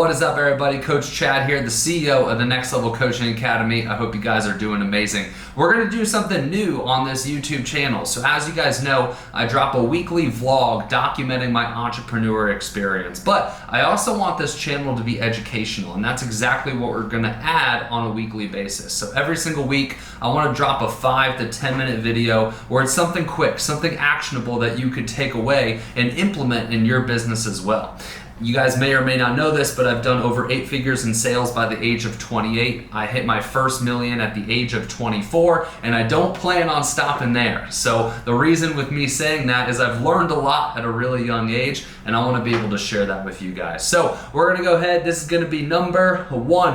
What is up, everybody? Coach Chad here, the CEO of the Next Level Coaching Academy. I hope you guys are doing amazing. We're going to do something new on this YouTube channel. So as you guys know, I drop a weekly vlog documenting my entrepreneur experience, but I also want this channel to be educational, and that's exactly what we're going to add on a weekly basis. So every single week, I want to drop a 5 to 10 minute video where it's something quick, something actionable that you could take away and implement in your business as well. You guys may or may not know this, but I've done over 8 figures in sales by the age of 28. I hit my first million at the age of 24, and I don't plan on stopping there. So the reason with me saying that is I've learned a lot at a really young age, and I want to be able to share that with you guys. So we're going to go ahead. This is going to be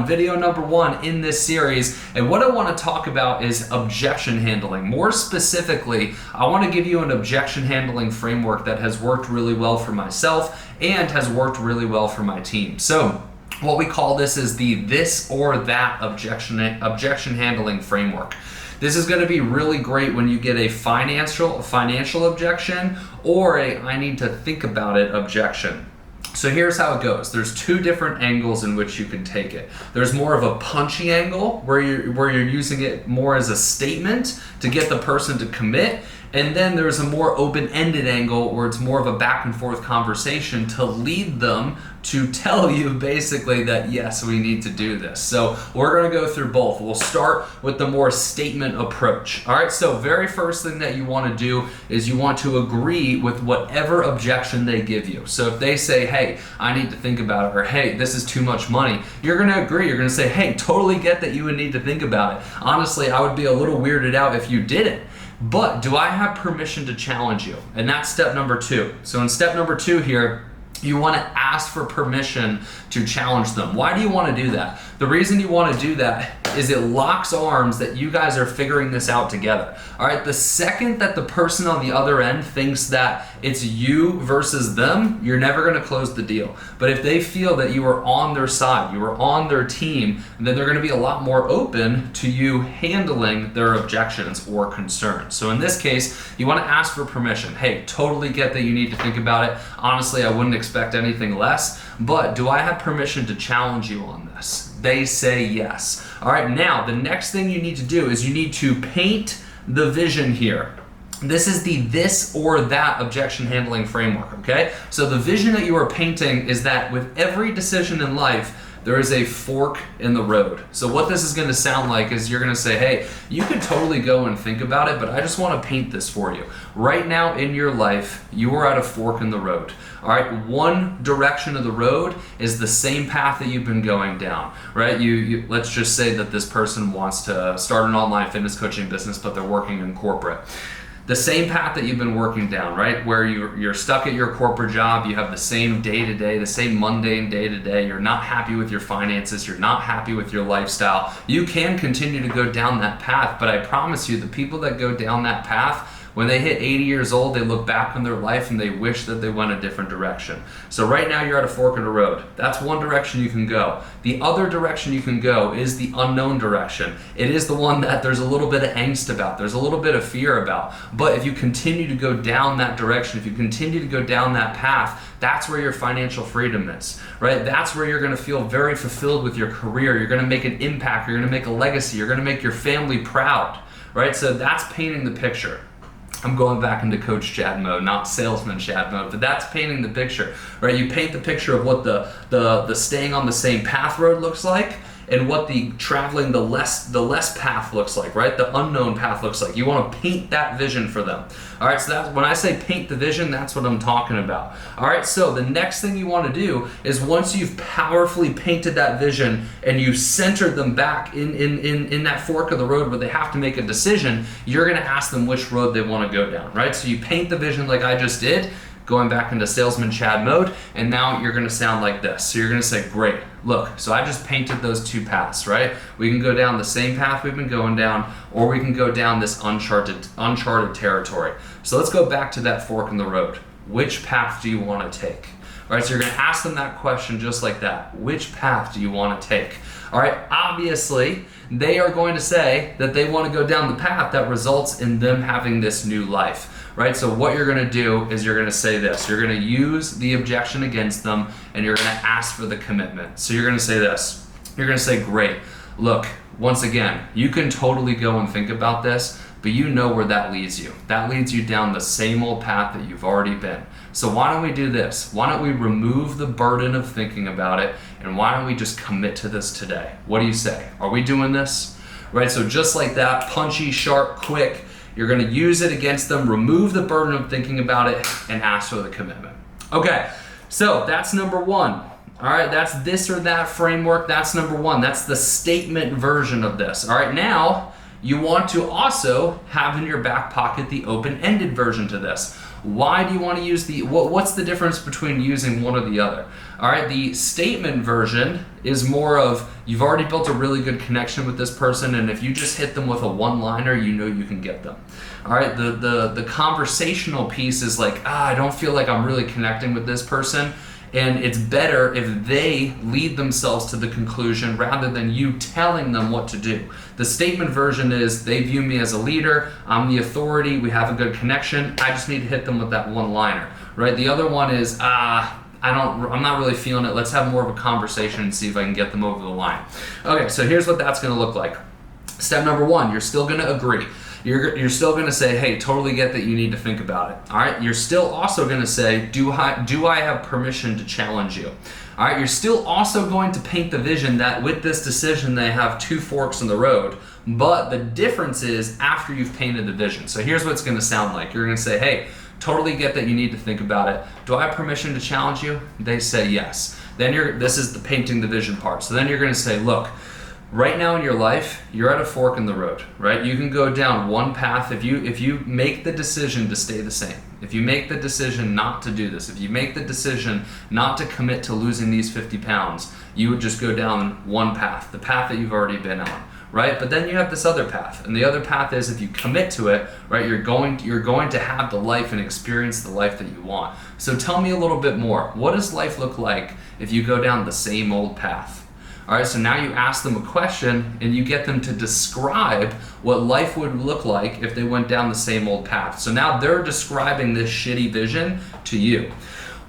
video number one in this series. And what I want to talk about is objection handling. More specifically, I want to give you an objection handling framework that has worked really well for myself and has worked really well for my team. So what we call this is the this or that objection handling framework. This is going to be really great when you get a financial objection or a I need to think about it objection. So here's how it goes. There's 2 different angles in which you can take it. There's more of a punchy angle where you're using it more as a statement to get the person to commit. And then there's a more open-ended angle where it's more of a back and forth conversation to lead them to tell you basically that yes, we need to do this. So we're gonna go through both. We'll start with the more statement approach. All right, so very first thing that you wanna do is you want to agree with whatever objection they give you. So if they say, hey, I need to think about it, or hey, this is too much money, you're gonna agree. You're gonna say, hey, totally get that you would need to think about it. Honestly, I would be a little weirded out if you didn't. But do I have permission to challenge you? And that's step number 2. So in step number 2 here, you want to ask for permission to challenge them. Why do you want to do that? The reason you want to do that is it locks arms that you guys are figuring this out together. All right, the second that the person on the other end thinks that it's you versus them, you're never going to close the deal. But if they feel that you are on their side, you are on their team, then they're going to be a lot more open to you handling their objections or concerns. So in this case, you want to ask for permission. Hey, totally get that you need to think about it. Honestly, I wouldn't expect anything less, but do I have permission to challenge you on this? They say yes. All right, now the next thing you need to do is you need to paint the vision here. This is the this or that objection handling framework, okay? So the vision that you are painting is that with every decision in life, there is a fork in the road. So what this is going to sound like is you're going to say, hey, you can totally go and think about it, but I just want to paint this for you. Right now in your life, you are at a fork in the road. All right, one direction of the road is the same path that you've been going down, right? Let's just say that this person wants to start an online fitness coaching business, but they're working in corporate. The same path that you've been working down, right? Where you're stuck at your corporate job, you have the same day-to-day, the same mundane day-to-day, you're not happy with your finances, you're not happy with your lifestyle. You can continue to go down that path, but I promise you, the people that go down that path, when they hit 80 years old, they look back on their life and they wish that they went a different direction. So right now you're at a fork in the road. That's one direction you can go. The other direction you can go is the unknown direction. It is the one that there's a little bit of angst about, there's a little bit of fear about. But if you continue to go down that direction, if you continue to go down that path, that's where your financial freedom is, right? That's where you're gonna feel very fulfilled with your career. You're gonna make an impact, you're gonna make a legacy, you're gonna make your family proud, right? So that's painting the picture. I'm going back into Coach Chad mode, not salesman Chad mode, but that's painting the picture, right? You paint the picture of what the staying on the same path road looks like and what the traveling the less path looks like, right? The unknown path looks like. You want to paint that vision for them. All right, so that's when I say paint the vision, that's what I'm talking about. All right, so the next thing you want to do is once you've powerfully painted that vision and you centered them back in that fork of the road where they have to make a decision, you're going to ask them which road they want to go down, right? So you paint the vision like I just did, going back into salesman Chad mode, and now you're gonna sound like this. So you're gonna say, great, look, so I just painted those 2 paths, right? We can go down the same path we've been going down, or we can go down this uncharted territory. So let's go back to that fork in the road. Which path do you wanna take? All right, so you're gonna ask them that question just like that. Which path do you wanna take? All right, obviously, they are going to say that they wanna go down the path that results in them having this new life. right? So what you're gonna do is you're gonna say this. You're gonna use the objection against them, and you're gonna ask for the commitment. So you're gonna say this. You're gonna say, great, look, once again, you can totally go and think about this, but you know where that leads you. That leads you down the same old path that you've already been. So why don't we do this? Why don't we remove the burden of thinking about it, and why don't we just commit to this today? What do you say? Are we doing this? Right, so just like that, punchy, sharp, quick, you're gonna use it against them, remove the burden of thinking about it, and ask for the commitment. Okay, so that's number one. All right, that's this or that framework. That's number one. That's the statement version of this. All right, now you want to also have in your back pocket the open-ended version to this. Why do you want to use what's the difference between using one or the other? All right, the statement version is more of, you've already built a really good connection with this person, and if you just hit them with a one-liner, you know you can get them. All right, the conversational piece is like, I don't feel like I'm really connecting with this person. And it's better if they lead themselves to the conclusion rather than you telling them what to do. The statement version is, they view me as a leader, I'm the authority, we have a good connection, I just need to hit them with that one-liner, right? The other one is, I'm not really feeling it, let's have more of a conversation and see if I can get them over the line. Okay, so here's what that's gonna look like. Step number one, you're still gonna agree. You're still going to say, hey, totally get that you need to think about it. All right. You're still also going to say, do I have permission to challenge you? All right. You're still also going to paint the vision that with this decision, they have two forks in the road. But the difference is after you've painted the vision. So here's what it's going to sound like. You're going to say, hey, totally get that you need to think about it. Do I have permission to challenge you? They say yes. Then this is the painting the vision part. So then you're going to say, look, right now in your life, you're at a fork in the road, right? You can go down one path if you make the decision to stay the same. If you make the decision not to do this, if you make the decision not to commit to losing these 50 pounds, you would just go down one path, the path that you've already been on, right? But then you have this other path, and the other path is if you commit to it, right, you're going to have the life and experience the life that you want. So tell me a little bit more. What does life look like if you go down the same old path? All right, so now you ask them a question and you get them to describe what life would look like if they went down the same old path. So now they're describing this shitty vision to you.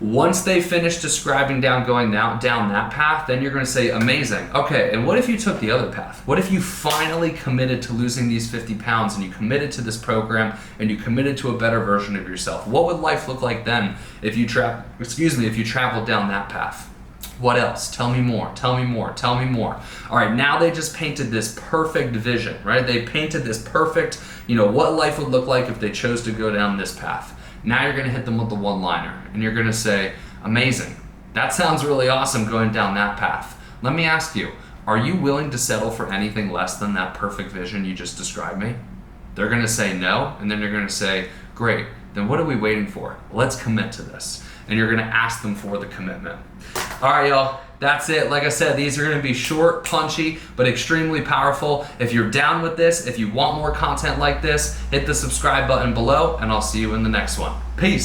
Once they finish describing going down that path, then you're going to say, amazing. Okay, and what if you took the other path? What if you finally committed to losing these 50 pounds and you committed to this program and you committed to a better version of yourself? What would life look like then if you traveled down that path? What else? Tell me more, tell me more, tell me more. All right, now they just painted this perfect vision, right? They painted this perfect, what life would look like if they chose to go down this path. Now you're gonna hit them with the one-liner and you're gonna say, amazing, that sounds really awesome going down that path. Let me ask you, are you willing to settle for anything less than that perfect vision you just described me? They're gonna say no, and then you're gonna say, great, then what are we waiting for? Let's commit to this. And you're gonna ask them for the commitment. All right, y'all, that's it. Like I said, these are gonna be short, punchy, but extremely powerful. If you're down with this, if you want more content like this, hit the subscribe button below, and I'll see you in the next one. Peace.